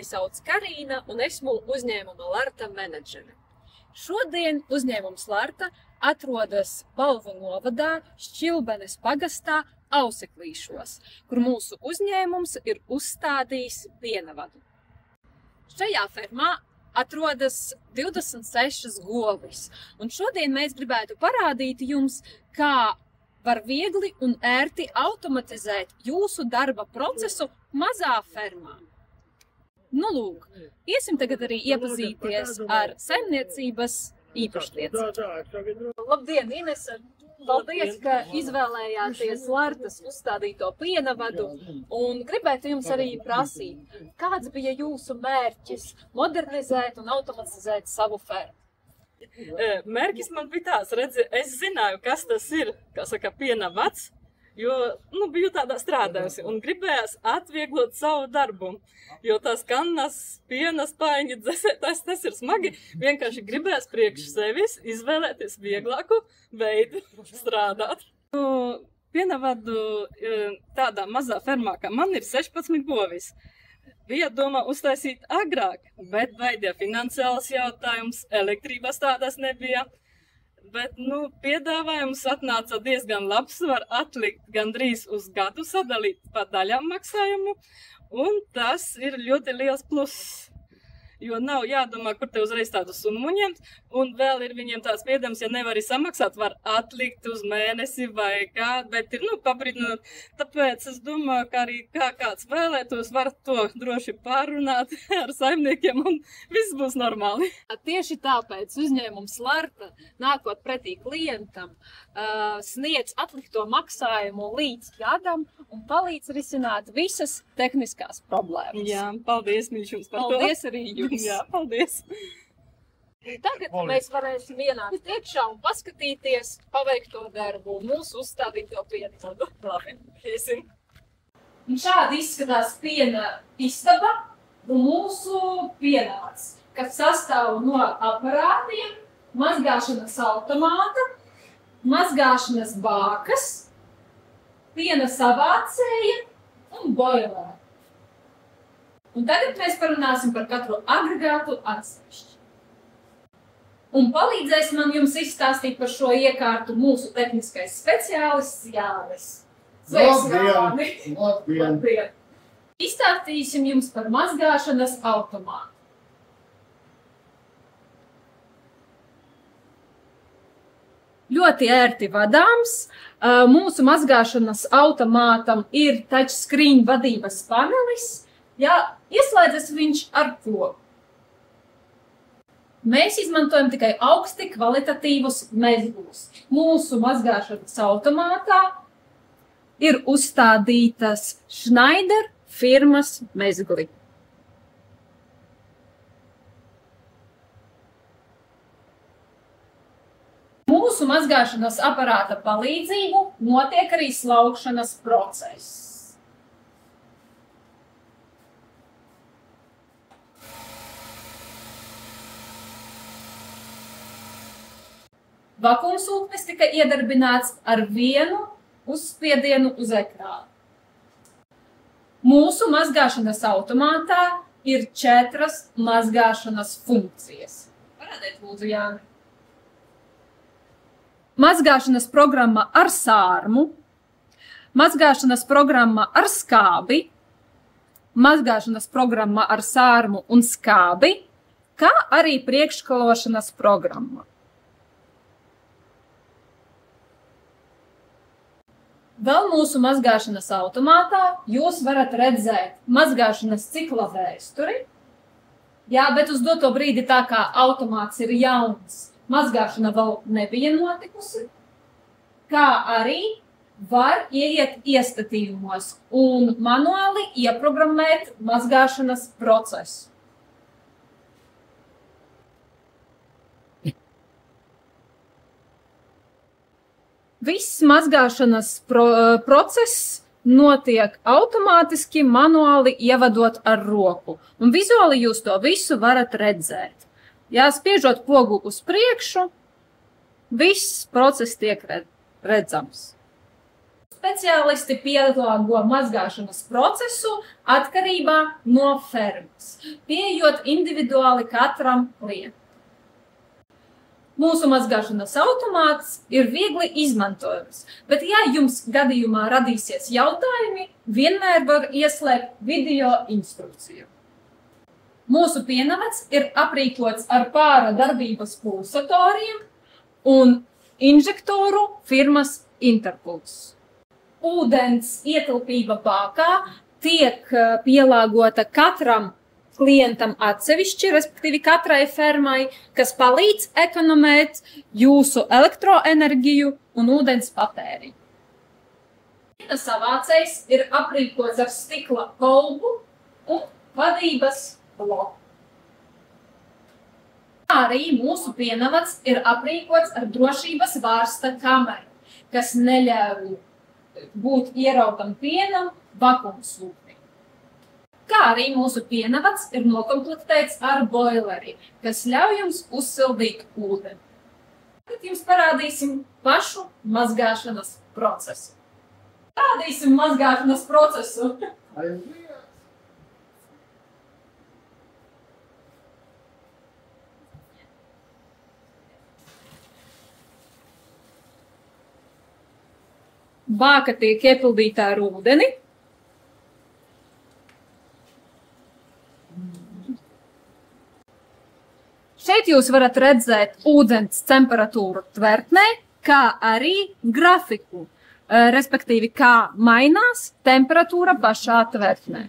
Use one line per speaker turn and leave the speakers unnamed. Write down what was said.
Mani sauc Karīna un esmu uzņēmuma Larta menedžere. Šodien uzņēmums Larta atrodas Balvu novadā, Šķilbenes pagastā, Auseklīšos, kur mūsu uzņēmums ir uzstādījis pienavadu. Šajā fermā atrodas 26 govis, un šodien mēs gribētu parādīt jums, kā var viegli un ērti automatizēt jūsu darba procesu mazā fermā. Nu lūk, iesim tagad arī iepazīties ar saimniecības īpašnieci. Labdien, Inese! Paldies, ka izvēlējāties Lartas uzstādīto pienavadu, un gribētu jums arī prasīt, kāds bija jūsu mērķis modernizēt un automatizēt savu fermu?
Mērķis man bija tāds, redzi, es zināju, kas tas ir, kā saka, pienavads, jo, biju tādā strādājusi un gribējās atvieglot savu darbu, jo tās kannas, pienas, paiņi, dzesētājs, tas ir smagi, vienkārši gribējās priekš sevis izvēlēties vieglāku veidu strādāt. Pienavadu tādā mazā fermā, kā man ir 16 govis. Bija doma uztaisīt agrāk, bet baidīja finansiāls jautājums, elektrības tādas nebija. Bet, piedāvājums atnāca diezgan labs, var atlikt gandrīz uz gadu, sadalīt pa daļām maksājumu, un tas ir ļoti liels pluss. Jo nav jādomā, kur te uzreiz tādu summu ņemt, un vēl ir viņiem tāds piedāvājums, ja nevari samaksāt, var atlikt uz mēnesi vai kā, bet ir, pabrīdinot. Tāpēc es domāju, ka arī kāds vēlētos, var to droši pārunāt ar saimniekiem, un viss būs normāli.
Tieši tāpēc uzņēmums Larta, nākot pretī klientam, sniedz atlikto maksājumu līdz gadam un palīdz risināt visas tehniskās problēmas.
Jā, paldies, Mīļš, jums par to.
Paldies arī jums.
Jā, paldies.
Tagad mēs varēsim ienākt iekšā un paskatīties paveikto darbu un mūsu uzstādīto pienavadu.
Labi, iesim.
Un šādi izskatās piena istaba un mūsu pienavads, kas sastāv no aparātiem, mazgāšanas automāta, mazgāšanas bākas, piena savācēja un boilera. Un tagad mēs parunāsim par katru agregātu atsevišķi. Un palīdzēs man jums izstāstīt par šo iekārtu mūsu tehniskais speciālists Jānis.
Labdien!
Izstāstīsim jums par mazgāšanas automātu. Ļoti ērti vadāms. Mūsu mazgāšanas automātam ir touchscreen vadības panelis. Jā, ieslēdzas viņš ar pogu. Mēs izmantojam tikai augsti kvalitatīvus mezglus. Mūsu mazgāšanas automātā ir uzstādītas Schneider firmas mezgli. Mūsu mazgāšanas aparāta palīdzību notiek arī slaukšanas process. Vakumsūknis tika iedarbināts ar vienu uzspiedienu uz ekrānu. Mūsu mazgāšanas automātā ir 4 mazgāšanas funkcijas. Parādiet, lūdzu, Jāni. Mazgāšanas programma ar sārmu, mazgāšanas programma ar skābi, mazgāšanas programma ar sārmu un skābi, kā arī priekškalošanas programma. Vēl mūsu mazgāšanas automātā jūs varat redzēt mazgāšanas cikla vēsturi. Jā, bet uz doto brīdi tā kā automāts ir jauns, mazgāšana vēl nebija notikusi. Kā arī var ieiet iestatījumos un manuāli ieprogrammēt mazgāšanas procesu. Viss mazgāšanas process notiek automātiski, manuāli ievadot ar roku. Un vizuāli jūs to visu varat redzēt. Jā, spiežot pogu uz priekšu, viss process tiek redzams. speciālisti pielāgo mazgāšanas procesu atkarībā no fermas, pieejot individuāli katram klientam. Mūsu mazgāšanas automāts ir viegli izmantojams, bet ja jums gadījumā radīsies jautājumi, vienmēr var ieslēgt video instrukciju. Mūsu pienavads ir aprīkots ar pāra darbības pulsatoriem un inžektoru firmas Interpuls. Ūdens ietilpība bākā tiek pielāgota katram klientam atsevišķi, respektīvi katrai fermai, kas palīdz ekonomēt jūsu elektroenerģiju un ūdens patēriņu. Savācējs ir aprīkots ar stikla kolbu un vadības bloku. Arī mūsu pienavads ir aprīkots ar drošības vārsta kameru, kas neļauj būt ierautam pienam vakumslūknī. Kā arī mūsu pienavads ir nokomplektēts ar boileri, kas ļauj jums uzsildīt ūdeni. Tagad jums parādīsim pašu mazgāšanas procesu. Parādīsim mazgāšanas procesu. Bāka tiek iepildīta ar ūdeni. Šeit jūs varat redzēt ūdens temperatūru tvertnē, kā arī grafiku, respektīvi, kā mainās temperatūra pašā tvertnē.